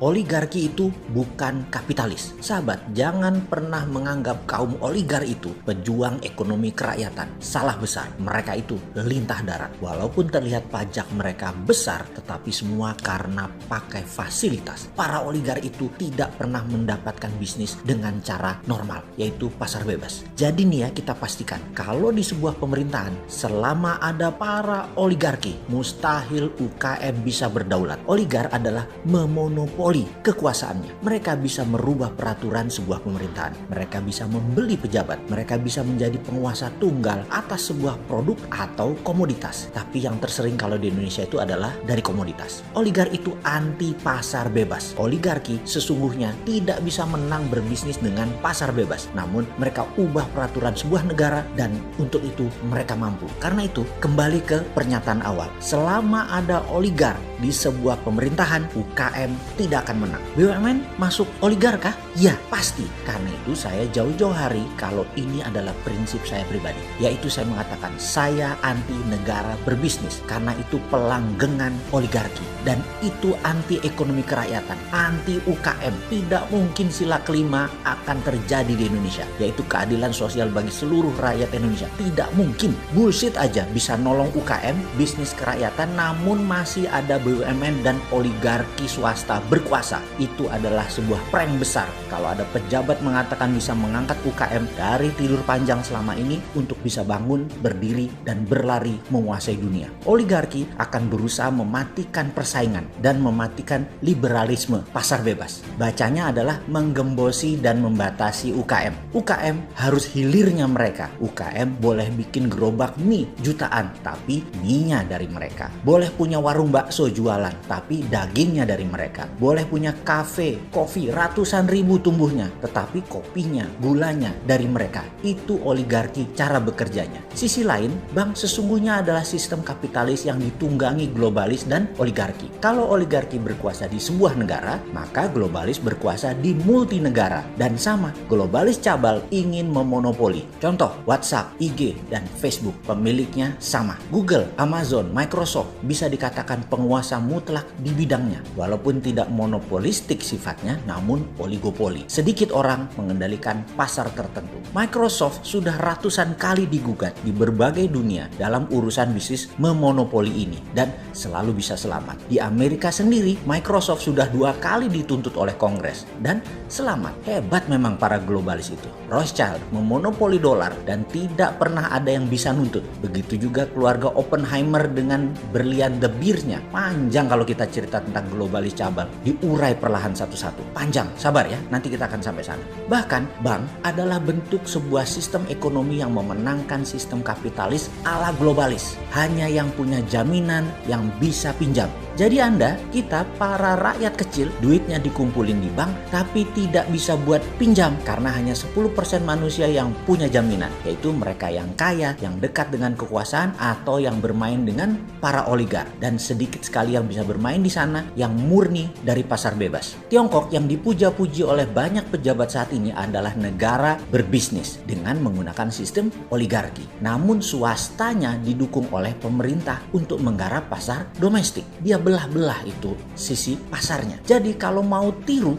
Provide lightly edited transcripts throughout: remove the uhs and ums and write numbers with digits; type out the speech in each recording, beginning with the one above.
oligarki itu bukan kapitalis. Sahabat, jangan pernah menganggap kaum oligar itu pejuang ekonomi kerakyatan. Salah besar, mereka itu lintah darat. Walaupun terlihat pajak mereka besar, tetapi semua karena pakai fasilitas. Para oligar itu tidak pernah mendapatkan bisnis dengan cara normal, yaitu pasar bebas. Jadi nih ya, kita pastikan kalau di sebuah pemerintahan selama ada para oligarki, mustahil UKM bisa berdaulat. Oligar adalah memonopoli kekuasaannya. Mereka bisa merubah peraturan sebuah pemerintahan. Mereka bisa membeli pejabat. Mereka bisa menjadi penguasa tunggal atas sebuah produk atau komoditas. Tapi yang tersering kalau di Indonesia itu adalah dari komoditas. Oligar itu anti pasar bebas. Oligarki sesungguhnya tidak bisa menang berbisnis dengan pasar bebas. Namun mereka ubah peraturan sebuah negara dan untuk itu mereka mampu. Karena itu kembali ke pernyataan awal. Selama ada oligar di sebuah pemerintahan, UKM tidak akan menang. BUMN masuk oligar kah? Ya, pasti. Karena itu saya jauh-jauh hari kalau ini adalah prinsip saya pribadi. Yaitu saya mengatakan saya anti negara berbisnis. Karena itu pelanggengan oligarki. Dan itu anti ekonomi kerakyatan, anti UKM. Tidak mungkin sila kelima akan terjadi di Indonesia. Yaitu keadilan sosial bagi seluruh rakyat Indonesia. Tidak mungkin. Bullshit aja bisa nolong UKM, bisnis kerakyatan, namun masih ada BUMN dan oligarki swasta berkuasa. Itu adalah sebuah prank besar kalau ada pejabat mengatakan bisa mengangkat UKM dari tidur panjang selama ini untuk bisa bangun, berdiri, dan berlari menguasai dunia. Oligarki akan berusaha mematikan persaingan dan mematikan liberalisme pasar bebas. Bacanya adalah menggembosi dan membatasi UKM. UKM harus hilirnya mereka. UKM boleh bikin gerobak mie jutaan, tapi mie-nya dari mereka. Boleh punya warung bakso jualan, tapi dagingnya dari mereka. Boleh punya kafe, kopi ratusan ribu tumbuhnya, tetapi kopinya, gulanya dari mereka. Itu oligarki cara bekerjanya. Sisi lain, bank sesungguhnya adalah sistem kapitalis yang ditunggangi globalis dan oligarki. Kalau oligarki berkuasa di sebuah negara, maka globalis berkuasa di multinegara. Dan sama, globalis cabal ingin memonopoli. Contoh, WhatsApp, IG, dan Facebook. Pemiliknya sama. Google, Amazon, Microsoft bisa dikatakan penguasa mutlak di bidangnya. Walaupun tidak monopolistik sifatnya, namun oligopoli. Sedikit orang mengendalikan pasar tertentu. Microsoft sudah ratusan kali digugat di berbagai dunia dalam urusan bisnis memonopoli ini dan selalu bisa selamat. Di Amerika sendiri, Microsoft sudah 2 kali dituntut oleh Kongres dan selamat. Hebat memang para globalis itu. Rothschild memonopoli dolar dan tidak pernah ada yang bisa nuntut. Begitu juga keluarga Oppenheimer dengan berlian The Beer-nya. Panjang kalau kita cerita tentang globalis cabal. Diurai perlahan satu-satu. Panjang, sabar ya, nanti kita akan sampai sana. Bahkan, bank adalah bentuk sebuah sistem ekonomi yang memenangkan sistem kapitalis ala globalis. Hanya yang punya jaminan yang bisa pinjam. Jadi Anda, kita para rakyat kecil, duitnya dikumpulin di bank, tapi tidak bisa buat pinjam karena hanya 10% manusia yang punya jaminan, yaitu mereka yang kaya, yang dekat dengan kekuasaan, atau yang bermain dengan para oligar. Dan sedikit sekali yang bisa bermain di sana yang murni dari pasar bebas. Tiongkok yang dipuja-puji oleh banyak pejabat saat ini adalah negara berbisnis dengan menggunakan sistem oligarki. Namun swastanya didukung oleh pemerintah untuk menggarap pasar domestik. Dia belah-belah itu sisi pasarnya. Jadi kalau mau tiru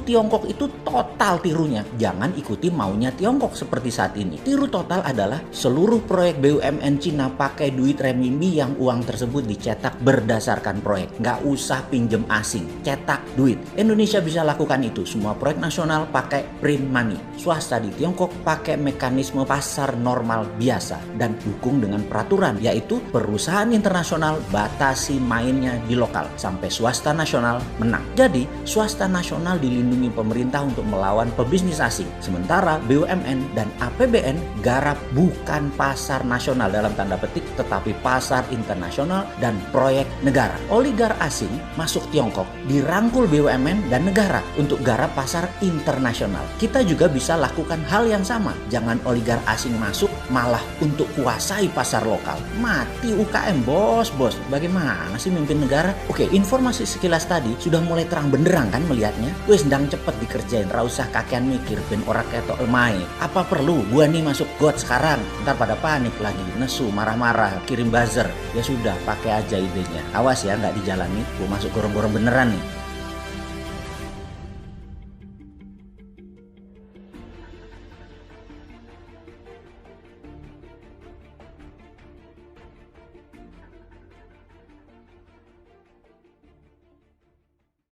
Tiongkok itu total tirunya. Jangan ikuti maunya Tiongkok seperti saat ini. Tiru total adalah seluruh proyek BUMN Cina pakai duit renminbi yang uang tersebut dicetak berdasarkan proyek. Nggak usah pinjem asing, cetak duit. Indonesia bisa lakukan itu. Semua proyek nasional pakai print money. Swasta di Tiongkok pakai mekanisme pasar normal biasa dan dukung dengan peraturan, yaitu perusahaan internasional batasi mainnya di lokal sampai swasta nasional menang. Jadi swasta nasional dilindungi pemerintah untuk melawan pebisnis asing. Sementara BUMN dan APBN garap bukan pasar nasional dalam tanda petik, tetapi pasar internasional dan proyek negara. Oligar asing masuk Tiongkok, dirangkul BUMN dan negara untuk garap pasar internasional. Kita juga bisa lakukan hal yang sama. Jangan oligar asing masuk malah untuk kuasai pasar lokal. Mati UKM bos. Bagaimana sih mimpin negara? Oke, informasi sekilas tadi sudah mulai terang benderang kan melihatnya. Wes ndang cepet dikerjain, ra usah kakean mikir ben ora ketok lemai. Apa perlu gua nih masuk got sekarang? Ntar pada panik lagi, nesu, marah-marah, kirim buzzer. Ya sudah, pakai aja idenya. Awas ya nggak dijalani, gua masuk gorong-gorong beneran nih.